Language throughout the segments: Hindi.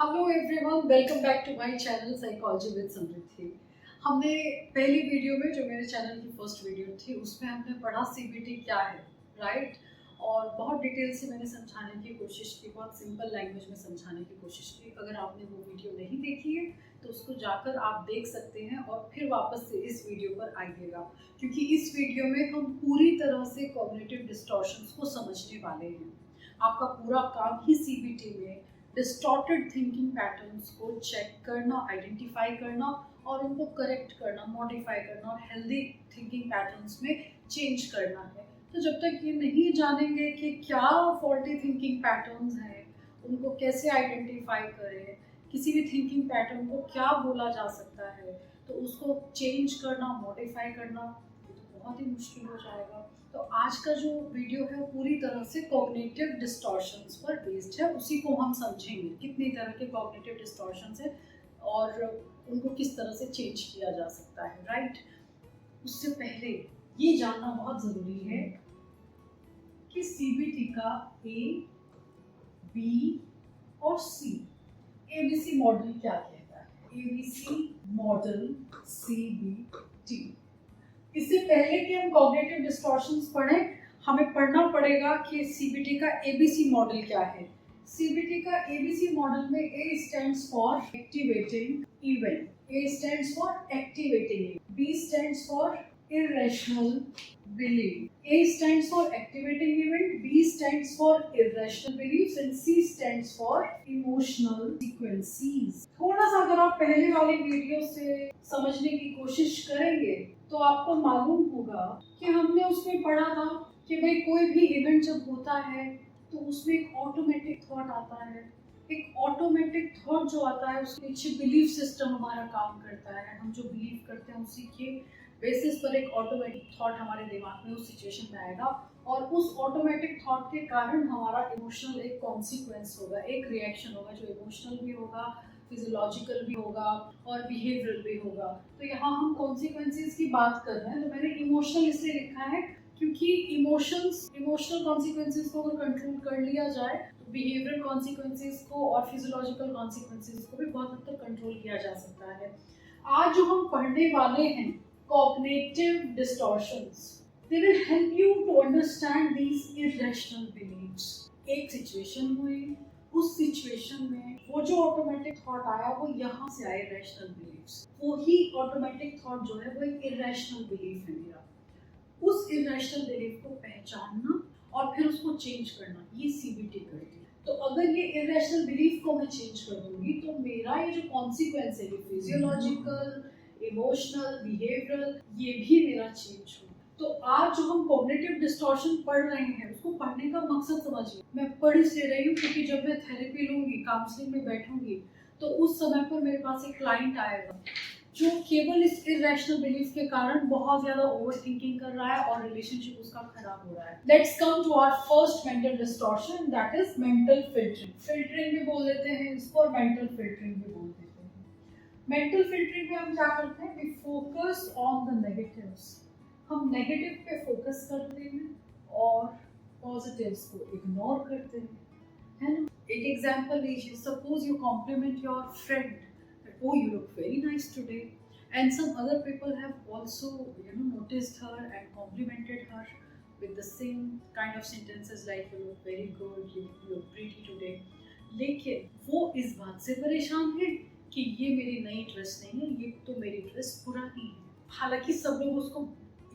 Hello everyone, welcome back to my channel psychology with Samriddhi. हमने पहली वीडियो में, जो मेरे चैनल की फर्स्ट वीडियो थी, उसमें हमने पढ़ा सीबीटी क्या है, राइट। और बहुत डिटेल से मैंने समझाने की कोशिश की, बहुत सिंपल लैंग्वेज में समझाने की कोशिश की। अगर आपने वो वीडियो नहीं देखी है तो उसको जाकर आप देख सकते हैं और फिर वापस से इस वीडियो पर आइएगा, क्योंकि इस वीडियो में हम पूरी तरह से कॉग्निटिव डिस्टॉर्शंस को समझने वाले हैं। आपका पूरा काम ही सीबीटी में डिस्टॉर्टेड थिंकिंग पैटर्न्स को चेक करना, आइडेंटिफाई करना और उनको करेक्ट करना, मॉडिफाई करना और हेल्दी थिंकिंग पैटर्न्स में चेंज करना है। तो जब तक ये नहीं जानेंगे कि क्या फॉल्टी थिंकिंग पैटर्न्स हैं, उनको कैसे आइडेंटिफाई करें, किसी भी थिंकिंग पैटर्न को क्या बोला जा सकता है, तो उसको चेंज करना, मॉडिफाई करना, ये तो बहुत ही मुश्किल हो जाएगा। तो आज का जो वीडियो है वो पूरी तरह से कॉग्निटिव डिस्टॉर्शंस पर बेस्ड है। उसी को हम समझेंगे, कितनी तरह के कॉग्निटिव डिस्टॉर्शंस है और उनको किस तरह से चेंज किया जा सकता है, राइट। उससे पहले ये जानना बहुत ज़रूरी है कि सीबीटी का ए, बी और सी, एबीसी मॉडल क्या कहता है। ABC model CBT. इससे पहले कि हम कॉग्निटिव डिस्टॉर्शंस पढ़ें, हमें पढ़ना पड़ेगा कि सीबीटी का एबीसी मॉडल क्या है। सीबीटी का एबीसी मॉडल में A stands for activating event, A stands for activating, B stands for irrational belief, A stands for activating event, B stands for irrational beliefs and C stands for emotional sequences। थोड़ा सा अगर आप पहले वाली वीडियो से समझने की कोशिश करेंगे तो आपको मालूम होगा कि हमने उसमें पढ़ा था कि भाई कोई भी इवेंट जब होता है तो उसमें एक ऑटोमेटिक थॉट आता है। एक ऑटोमेटिक थॉट जो आता है उसके पीछे बिलीफ सिस्टम हमारा काम करता है। हम जो बिलीव करते हैं उसी के बेसिस पर एक ऑटोमेटिक थॉट हमारे दिमाग में उस सिचुएशन में आएगा और उस ऑटोमेटिक थॉट के कारण हमारा इमोशनल एक कॉन्सिक्वेंस होगा, एक रिएक्शन होगा जो इमोशनल भी होगा, फिजियोलॉजिकल भी होगा और बिहेवियरल भी होगा। तो यहाँ हम कॉन्सिक्वेंसेस की बात कर रहे हैं, तो मैंने इमोशनल इसलिए लिखा है क्योंकि इमोशनल कॉन्सिक्वेंसेस को अगर कंट्रोल कर लिया जाए तो बिहेवियरल कॉन्सिक्वेंसेस को और फिजियोलॉजिकल कॉन्सिक्वेंसेस को भी बहुत हद तक कंट्रोल किया जा सकता है। आज जो हम पढ़ने वाले हैं, cognitive distortions, they will help you to understand these irrational beliefs। एक सिचुएशन हुई, उस सिचुएशन में वो जो ऑटोमेटिक थॉट आया वो यहाँ से आए irrational beliefs। वो ही ऑटोमेटिक थॉट जो है वो एक irrational belief है मेरा। उस irrational belief को पहचानना और फिर उसको चेंज करना, ये सीबीटी करती है। तो अगर ये irrational belief को मैं चेंज कर दूंगी तो मेरा ये जो कॉन्सिक्वेंस है, ये फिजियोलॉजिकल, इमोशनल, बिहेवियरल, ये भी मेरा चेंज हो। तो आज जो हम कॉग्निटिव डिस्टॉर्शन पढ़ रहे हैं उसको पढ़ने का मकसद समझिए। मैं पढ़ इसलिए रही हूँ क्योंकि जब मैं थेरेपी लूंगी, काउंसलिंग में बैठूंगी, तो उस समय पर मेरे पास एक क्लाइंट आएगा जो केवल इस इरेशनल बिलीफ के कारण बहुत ज्यादा ओवर थिंकिंग कर रहा है और रिलेशनशिप उसका खराब हो रहा है। Let's come to our first mental distortion, that is mental filtering. Filtering भी बोल देते हैं इसको और मेंटल फिल्टरिंग भी बोल देते हैं। मेंटल फिल्टरिंग में हम क्या करते हैं, we focus on the negatives. हम नेगेटिव पे फोकस करते हैं और पॉजिटिव्स को इग्नोर करते हैं, है ना। एक एग्जांपल लीजिए, suppose you compliment your friend, oh you look very nice today, and some other people have also noticed her and complimented her with the same kind of sentences like you look very good, you look pretty today। लेकिन वो इस बात से परेशान है कि ये मेरी नई ड्रेस नहीं है, ये तो मेरी ड्रेस पुरानी है। हालांकि सब लोग उसको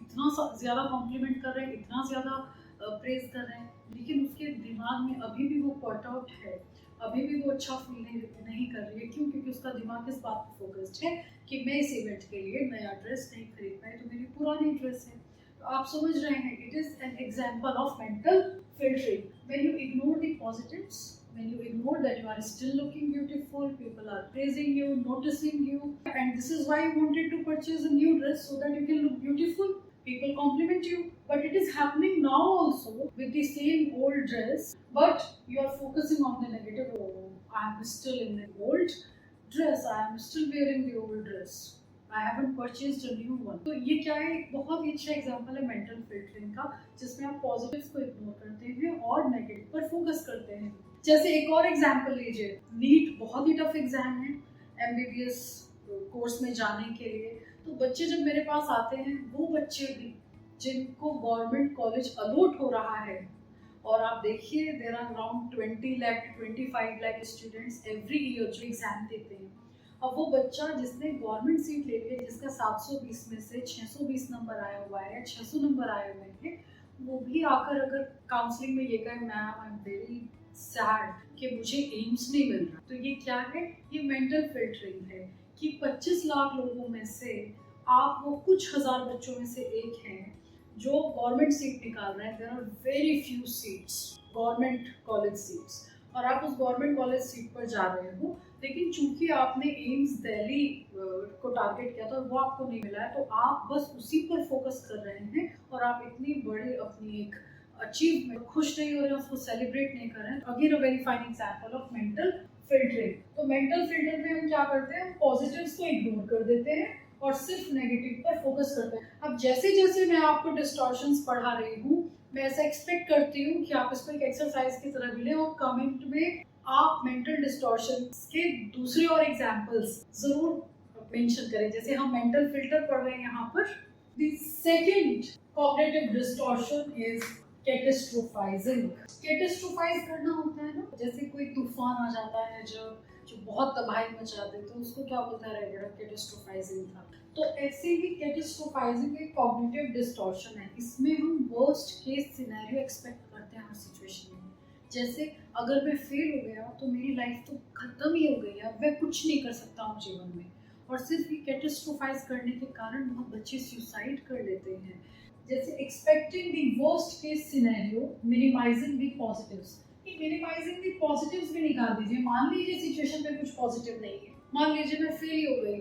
इतना ज़्यादा कॉम्प्लीमेंट कर रहे हैं, इतना ज़्यादा प्रेज कर रहे हैं, लेकिन उसके दिमाग में अभी भी वो पॉट आउट है, अभी भी वो अच्छा फील नहीं कर रही है। क्यों? क्योंकि उसका दिमाग इस बात पर फोकस्ड है कि मैं इस इवेंट के लिए नया ड्रेस नहीं खरीद पाई, तो मेरी पुरानी ड्रेस है। तो आप समझ रहे हैं, it is an example of mental filtering। When you ignore the positives, when you ignore that you are still looking beautiful, people are praising you, noticing you, and this is why you wanted to purchase a new dress so that you can look beautiful, people compliment you, but it is happening now also with the same old dress, but you are focusing on the negative. Oh, I am still in the old dress, I am still wearing the old dress, I haven't purchased a new one। तो ये क्या है, एक बहुत ही अच्छा एग्जांपल है मेंटल फिल्टरिंग का, जिसमें आप पॉजिटिव्स को इग्नोर करते हैं और नेगेटिव पर फोकस करते हैं। जैसे एक और एग्जाम्पल लीजिए, नीट बहुत ही टफ एग्जाम है एमबीबीएस कोर्स में जाने के लिए। तो बच्चे जब मेरे पास आते हैं, वो बच्चे भी जिनको गवर्नमेंट कॉलेज अलॉट हो रहा है, और आप देखिए there are around 20 lakh 25 lakh students every year जो एग्जाम देते हैं। अब वो बच्चा जिसने गवर्नमेंट सीट ले ली है, जिसका 720 में से 620 नंबर आया हुआ है, 600 नंबर आए हुए हैं, वो भी आकर अगर काउंसलिंग में ये कहे ma'am I am very sad कि मुझे एम्स नहीं मिल रहा, तो ये क्या है? ये मेंटल फिल्टरिंग है कि 25 लाख लोगों में से आप वो कुछ हजार बच्चों में से एक हैं जो गवर्नमेंट सीट निकाल रहे हैं। There are very few seats government college seats, और आप उस गवर्नमेंट कॉलेज सीट पर जा रहे हो, लेकिन चूंकि आपने एम्स दिल्ली को टारगेट किया था, वो आपको नहीं मिला है, तो आप बस उसी पर फोकस कर रहे हैं और आप इतनी बड़ी अपनी एक अचीवमेंट खुश नहीं हो रहे हैं, उसको सेलिब्रेट नहीं कर रहे हैं। Again a very fine example of mental filtering. तो मेंटल फिल्टर में हम क्या करते हैं? पॉजिटिव्स को इग्नोर कर देते हैं और सिर्फ नेगेटिव पर फोकस करते हैं। अब जैसे जैसे मैं आपको डिस्टॉर्शंस पढ़ा रही हूँ, मैं ऐसा एक्सपेक्ट करती हूँ कि आप इसको एक एक्सरसाइज की तरह भी लें और कमेंट में आप मेंटल डिस्टॉर्शन के दूसरे और एग्जाम्पल्स जरूर मेंशन करें। जैसे हम मेंटल फिल्टर पढ़ रहे हैं यहाँ पर। The second cognitive distortion is catastrophising. Catastrophise करना होता है ना, जैसे कोई तूफान आ जाता है जो बहुत तबाही मचा दे, तो उसको क्या बोलता है? बेटा कैटास्ट्रोफाइजिंग था। तो ऐसे ही कैटास्ट्रोफाइजिंग एक कॉग्निटिव डिस्टॉर्शन है। इसमें हम वर्स्ट केस सिनेरियो एक्सपेक्ट करते हैं हर सिचुएशन में। जैसे अगर मैं फेल हो गया तो मेरी लाइफ तो खत्म ही हो गई है, अब मैं कुछ नहीं कर सकता हूँ जीवन में। और सिर्फ ये कैटास्ट्रोफाइज करने के कारण बहुत बच्चे सुसाइड कर लेते हैं। जैसे expecting the worst case scenario, minimising the positives. कि मिनिमाइजिंग द पॉजिटिव्स भी निकाल दीजिए। मान लीजिए सिचुएशन में कुछ पॉजिटिव नहीं है, मान लीजिए मैं फेल हो गई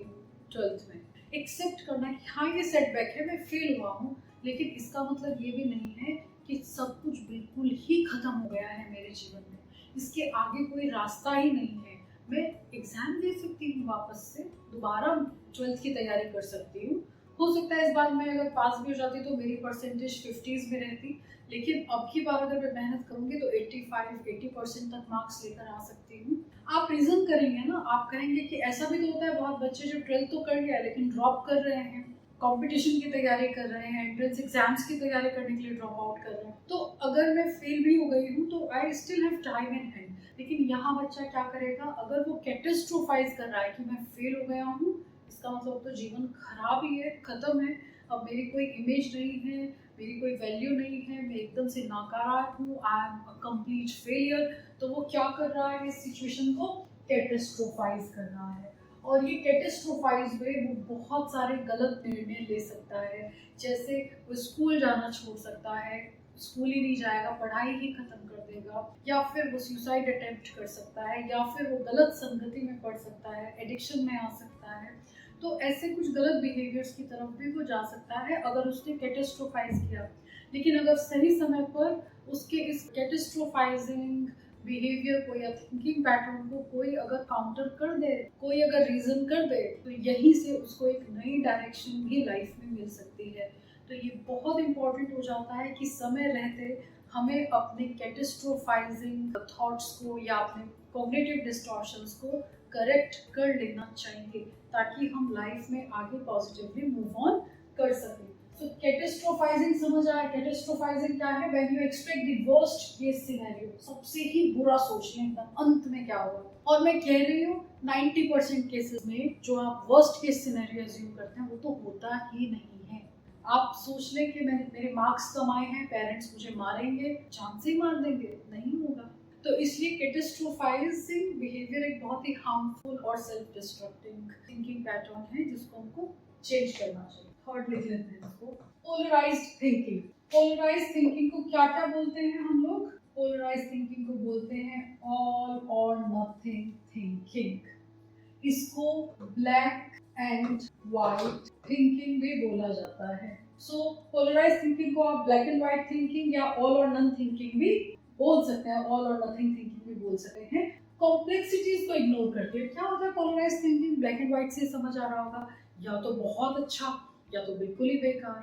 12th में। एक्सेप्ट करना कि हाँ ये सेटबैक है, मैं फेल हुआ हूँ, लेकिन इसका मतलब ये भी नहीं है कि सब कुछ बिल्कुल ही खत्म हो गया है मेरे जीवन में, इसके आगे कोई रास्ता ही नहीं है। मैं एग्जाम दे सकती हूँ, वापस से दोबारा 12th की तैयारी कर सकती हूँ। हो सकता है इस बार मैं अगर पास भी हो जाती तो मेरी परसेंटेज 50s में रहती, लेकिन अब की बार अगर मैं मेहनत करूंगी तो 85-80% तक मार्क्स लेकर आ सकती हूँ। आप रीजन करेंगे ना, आप कहेंगे कि ऐसा भी तो होता है, बहुत बच्चे जो 12th तो कर लिया लेकिन ड्रॉप कर रहे हैं, कंपटीशन की तैयारी कर रहे हैं, एंट्रेंस एग्जाम्स की तैयारी करने के लिए ड्रॉप आउट कर रहे हैं। तो अगर मैं फेल भी हो गई हूँ तो I still have time in hand. लेकिन यहाँ बच्चा क्या करेगा? अगर वो कैटास्ट्रोफाइज कर रहा है कि मैं फेल हो गया हूँ, इसका मतलब तो जीवन खराब ही है, खत्म है, अब मेरी कोई इमेज नहीं है, मेरी कोई वैल्यू नहीं है, मैं एकदम से नाकारा हूँ, I am a complete failure. तो वो क्या कर रहा है? इस सिचुएशन को कैटास्ट्रोफाइज कर रहा है। और ये कैटास्ट्रोफाइज में वो बहुत सारे गलत निर्णय ले सकता है। जैसे वो स्कूल जाना छोड़ सकता है, स्कूल ही नहीं जाएगा, पढ़ाई ही खत्म कर देगा, या फिर वो सुसाइड अटेम्प्ट कर सकता है, या फिर वो गलत संगति में पड़ सकता है, एडिक्शन में आ सकता है। तो ऐसे कुछ गलत बिहेवियर्स की तरफ भी वो जा सकता है अगर उसने कैटास्ट्रोफाइज किया। लेकिन अगर सही समय पर उसके इस कैटास्ट्रोफाइजिंग बिहेवियर को या थिंकिंग पैटर्न को कोई अगर काउंटर कर दे, कोई अगर रीजन कर दे, तो यहीं से उसको एक नई डायरेक्शन भी लाइफ में मिल सकती है। तो ये बहुत इंपॉर्टेंट हो जाता है कि समय रहते हमें अपने कैटास्ट्रोफाइजिंग थॉट्स को या अपने कॉग्निटिव डिस्टॉर्शंस को करेक्ट कर लेना चाहिए, ताकि हम लाइफ में आगे पॉजिटिवली मूव ऑन कर सकें। तो कैटास्ट्रोफाइजिंग समझ आया? कैटास्ट्रोफाइजिंग क्या है? When you expect the worst case scenario, सबसे ही बुरा सोच लें एकदम अंत में क्या होगा। और मैं कह रही हूँ 90% केसेस में जो आप वर्स्ट केस सिनेरियो एज्यूम करते हैं वो तो होता ही नहीं है। आप सोच लें कि मैंने मेरे मार्क्स कम आए हैं, पेरेंट्स मुझे मारेंगे, जान से ही मार देंगे, नहीं होगा। तो इसलिए कैटास्ट्रोफाइजिंग बिहेवियर एक बहुत ही हार्मफुल और सेल्फ डिस्ट्रक्टिंग थिंकिंग पैटर्न है, जिसको हमको चेंज करना चाहिए। थर्ड लिख लेते हैं इसको, पोलराइज्ड थिंकिंग। पोलराइज्ड थिंकिंग को क्या क्या बोलते हैं हम लोग? पोलराइज्ड थिंकिंग को बोलते हैं ऑल और नथिंग थिंकिंग। इसको ब्लैक एंड व्हाइट थिंकिंग भी बोला जाता है। सो पोलराइज्ड थिंकिंग को आप ब्लैक एंड व्हाइट थिंकिंग या ऑल और नन थिंकिंग भी बोल सकते हैं, ऑल और नथिंग थिंकिंग भी बोल सकते हैं। कॉम्प्लेक्सिटीज को इग्नोर करके क्या होता है polarised thinking? Black and white से समझ आ रहा होगा, या तो बहुत अच्छा या तो बिल्कुल ही बेकार।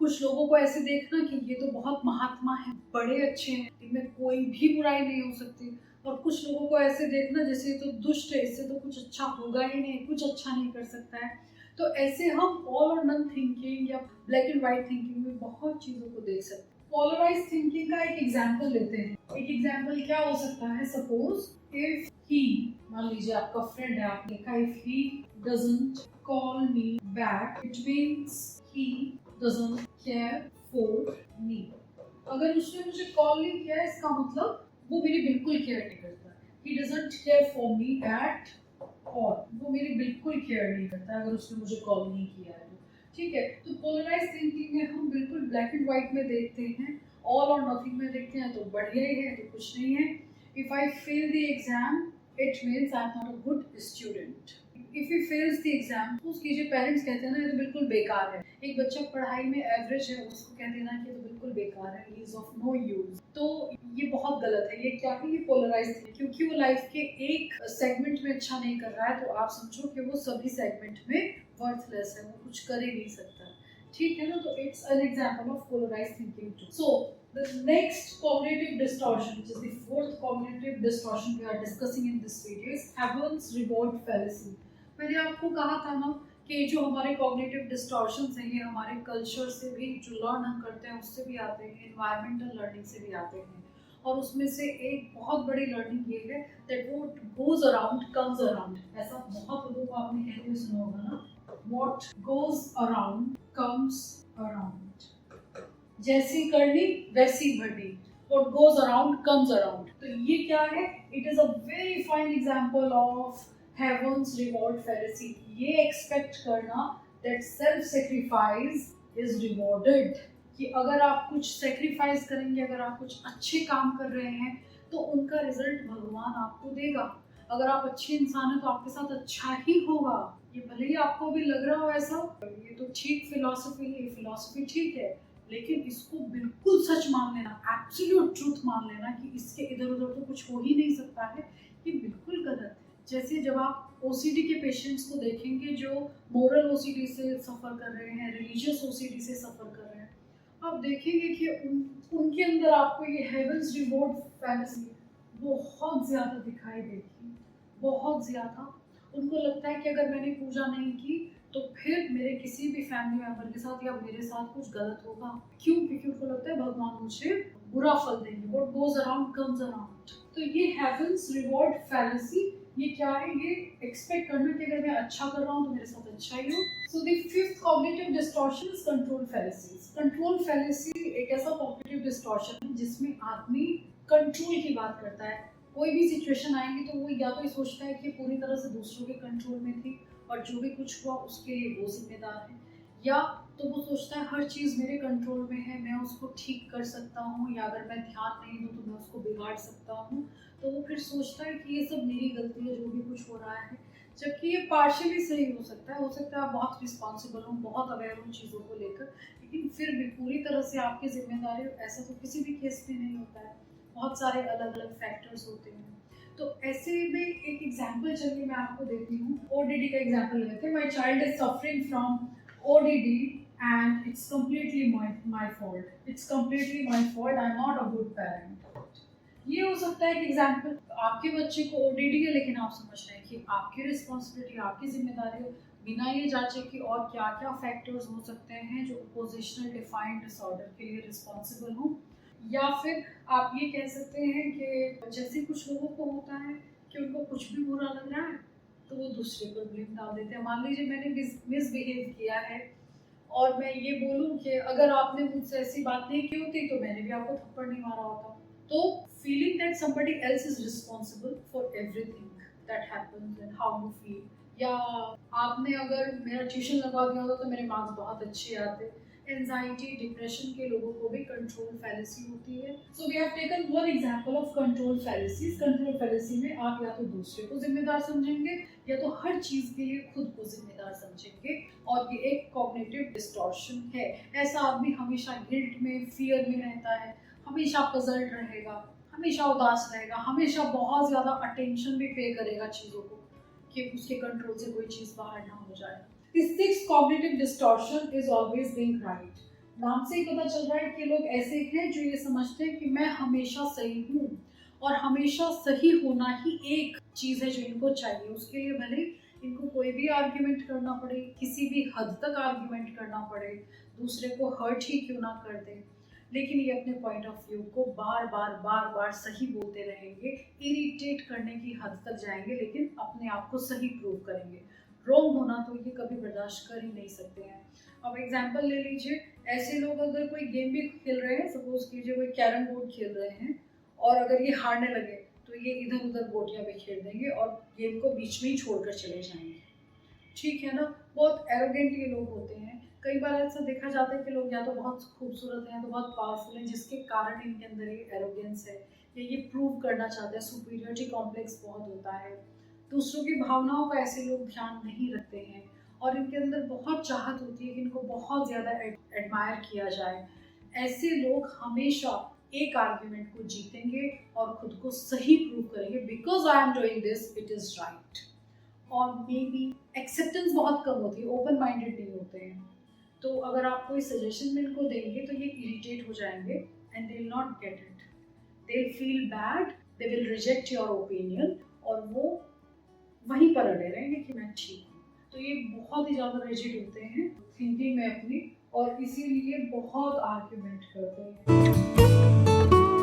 कुछ लोगों को ऐसे देखना कि ये तो बहुत महात्मा है, बड़े अच्छे हैं, इनमें कोई भी बुराई नहीं हो सकती। और कुछ लोगों को ऐसे देखना जैसे ये तो दुष्ट है, इससे तो कुछ अच्छा होगा ही नहीं, कुछ अच्छा नहीं कर सकता है। तो ऐसे हम ऑल और नन थिंकिंग या ब्लैक एंड व्हाइट थिंकिंग में बहुत चीज़ों को देख सकते हैं। पोलराइज थिंकिंग का एक एग्जाम्पल लेते हैं। एक एग्जाम्पल क्या हो सकता है, सपोज इफ ही, मान लीजिए आपका फ्रेंड है, आपने लिखा if he doesn't call me back, it means he doesn't care for me. अगर उसने मुझे कॉल नहीं किया, इसका मतलब वो मेरी बिल्कुल केयर नहीं करता। He doesn't care for me at all, वो मेरी बिल्कुल केयर नहीं करता अगर उसने मुझे कॉल नहीं किया है। ठीक है, तो पोलराइज थिंकिंग में हम बिल्कुल ब्लैक एंड व्हाइट में देखते हैं, ऑल और नथिंग में देखते हैं तो बढ़िया ही है, तो कुछ नहीं है। If I fail the exam it means I am not a good student. If he fails the exam, तो कीजिए पेरेंट्स कहते हैं ना ये तो बिल्कुल बेकार है, एक बच्चा पढ़ाई में एवरेज है, उसको कह देना कि ये तो बिल्कुल बेकार है, he is of no use, तो ये बहुत गलत है। ये क्या है, ये पोलराइज है, क्योंकि वो लाइफ के एक सेगमेंट में अच्छा नहीं कर रहा है तो आप समझो कि वो सभी सेगमेंट में वर्थलेस है, वो कुछ कर ही नहीं सकता। ठीक है ना, तो it's an example of polarised thinking too. So the next cognitive distortion, which is the fourth cognitive distortion we are discussing in this video, is Heaven's reward fallacy. मैंने आपको कहा था ना कि जो हमारे cognitive distortions हैं ये हमारे कल्चर से भी, जो लर्न हम करते हैं उससे भी आते हैं, environmental learning से भी आते हैं। और उसमें से एक बहुत बड़ी लर्निंग ये है that what goes around comes around। ऐसा बहुत लोगों को आपने कहते हुए सुना होगा ना, what goes around comes around, जैसी करनी वैसी भरनी, what goes around comes around। तो ये क्या है, it is a very fine example of heaven's reward fallacy। ये एक्सपेक्ट करना that self sacrifice is rewarded, कि अगर आप कुछ सेक्रीफाइस करेंगे, अगर आप कुछ अच्छे काम कर रहे हैं तो उनका रिजल्ट भगवान आपको देगा। अगर आप अच्छे इंसान हैं तो आपके साथ अच्छा ही होगा, ये भले ही आपको भी लग रहा हो ऐसा। ये तो ठीक फिलॉसफी है, फिलॉसफी ठीक है, लेकिन इसको बिल्कुल सच मान लेना, एब्सोल्यूट ट्रूथ मान लेना कि इसके इधर उधर तो कुछ हो ही नहीं सकता है, ये बिल्कुल गलत है। जैसे जब आप ओसीडी के पेशेंट्स को देखेंगे जो मोरल ओसीडी से सफ़र कर रहे हैं, रिलीजियस ओसीडी से सफ़र कर रहे हैं, आप देखेंगे कि उनके अंदर आपको ये हेवंस रिवॉर्ड फैंटेसी बहुत ज़्यादा दिखाई देगी, बहुत ज़्यादा। उनको लगता है कि अगर मैंने पूजा नहीं की तो फिर मेरे किसी भी फैमिली मेम्बर के साथ या मेरे साथ कुछ गलत होगा। क्यों? क्योंकि उनको लगता है भगवान मुझे बुरा फल देंगे, what goes around comes around. तो ये हेवंस रिवॉर्ड फैलेसी, ये क्या है, ये एक्सपेक्ट करना कि अगर मैं अच्छा कर रहा हूँ तो मेरे साथ अच्छा ही हो। So the fifth cognitive distortion is control fallacies. Control fallacy एक ऐसा कॉग्निटिव डिस्टॉर्शन है जिसमें आदमी कंट्रोल की बात करता है। कोई भी सिचुएशन आएंगी तो वो या तो ये सोचता है कि पूरी तरह से दूसरों के कंट्रोल में थी और जो भी कुछ हुआ उसके लिए वो जिम्मेदार है, या तो वो सोचता है हर चीज़ मेरे कंट्रोल में है, मैं उसको ठीक कर सकता हूँ, या अगर मैं ध्यान नहीं दूँ तो मैं उसको बिगाड़ सकता हूँ। तो वो फिर सोचता है कि ये सब मेरी गलती है जो भी कुछ हो रहा है, जबकि ये पार्शियली सही हो सकता है आप बहुत रिस्पॉन्सिबल हो, बहुत अवेयर हो चीज़ों को लेकर, लेकिन फिर भी पूरी तरह से आपकी जिम्मेदारी ऐसा तो किसी भी केस में नहीं होता है, बहुत सारे अलग अलग फैक्टर्स होते हैं। तो ऐसे में एक एग्जाम्पल चलिए मैं आपको देती हूँ, ओडीडी का एग्जाम्पल लेते हैं। My child is suffering from ODD and it's completely my fault, it's completely my fault, I am not a good parent. ये हो सकता है कि एग्जाम्पल आपके बच्चे को ओडीडी है लेकिन आप समझ रहे हैं कि आपकी रिस्पॉन्सिबिलिटी, आपकी जिम्मेदारी हो, बिना ये जांचे कि और क्या क्या फैक्टर्स हो सकते हैं जो पोजिशनल डिफाइंड डिसऑर्डर के लिए रिस्पॉन्सिबल हों। या फिर आप ये कह सकते हैं कि जैसे कुछ लोगों को होता है कि उनको कुछ भी बुरा लग रहा है तो वो दूसरे पर ब्लेम डाल देते हैं। मान लीजिए मैंने मिसबिहेव किया है और मैं ये बोलूँ कि अगर आपने मुझसे ऐसी बात नहीं की होती तो मैंने भी आपको थप्पड़ नहीं मारा होता। तो feeling that somebody else is responsible for everything that happens and how you feel, या आपने अगर मेरा ट्यूशन लगवा दिया होता तो मेरे मार्क्स बहुत अच्छे आते। एंजाइटी, डिप्रेशन के लोगों को भी कंट्रोल फैलेसी होती है। So we have taken one example of control fallacies. Control fallacy में आप या तो दूसरे को जिम्मेदार समझेंगे या तो हर चीज के लिए खुद को जिम्मेदार समझेंगे, और ये एक कॉग्निटिव डिस्टॉर्शन है। ऐसा आदमी हमेशा गिल्ट में, फियर में रहता है, हमेशा पजल्ड रहेगा, हमेशा उदास रहेगा, हमेशा बहुत ज्यादा अटेंशन भी पे करेगा चीजों को कि उसके कंट्रोल से कोई चीज बाहर ना हो जाए। The sixth cognitive distortion is always being right. नाम से ही पता चल रहा है कि लोग ऐसे हैं जो ये समझते हैं कि मैं हमेशा सही हूँ, और हमेशा सही होना ही एक चीज़ है जो इनको चाहिए। उसके लिए भले इनको कोई भी आर्ग्यूमेंट करना पड़े, किसी भी हद तक आर्ग्यूमेंट करना पड़े, दूसरे को हर्ट ही क्यों ना कर दे, लेकिन ये अपने पॉइंट ऑफ व्यू को बार बार सही बोलते रहेंगे, इरिटेट करने की हद तक जाएंगे, लेकिन अपने आप को सही प्रूव करेंगे। रॉन्ग होना तो ये कभी बर्दाश्त कर ही नहीं सकते हैं। अब एग्जाम्पल ले लीजिए, ऐसे लोग अगर कोई गेम भी खेल रहे हैं, सपोज कीजिए कोई कैरम बोर्ड खेल रहे हैं, और अगर ये हारने लगे तो ये इधर उधर गोटियां भी खेल देंगे और गेम को बीच में ही छोड़कर चले जाएंगे। ठीक है ना, बहुत एरोगेंट ये लोग होते हैं। कई बार ऐसा देखा जाता है कि लोग या तो बहुत खूबसूरत हैं, तो बहुत पावरफुल हैं, जिसके कारण इनके अंदर ये एरोगेंस है, या ये प्रूव करना चाहते हैं, सुपीरियरिटी कॉम्प्लेक्स बहुत होता है। दूसरों की भावनाओं का ऐसे लोग ध्यान नहीं रखते हैं, और इनके अंदर बहुत चाहत होती है कि इनको बहुत ज़्यादा एडमायर किया जाए। ऐसे लोग हमेशा एक आर्ग्यूमेंट को जीतेंगे और खुद को सही प्रूव करेंगे, because I am doing this, it is right. और मे बी एक्सेप्टेंस बहुत कम होती है, ओपन माइंडेड नहीं होते हैं। तो अगर आप कोई सजेशन में इनको देंगे तो ये इरिटेट हो जाएंगे, and they will not get it, they will feel bad, they will reject your opinion, और वो वहीं पर अड़े रहेंगे कि मैं ठीक हूँ। तो ये बहुत ही ज़्यादा रिजिड होते हैं थिंकिंग में अपनी, और इसीलिए बहुत आर्ग्यूमेंट करते हैं।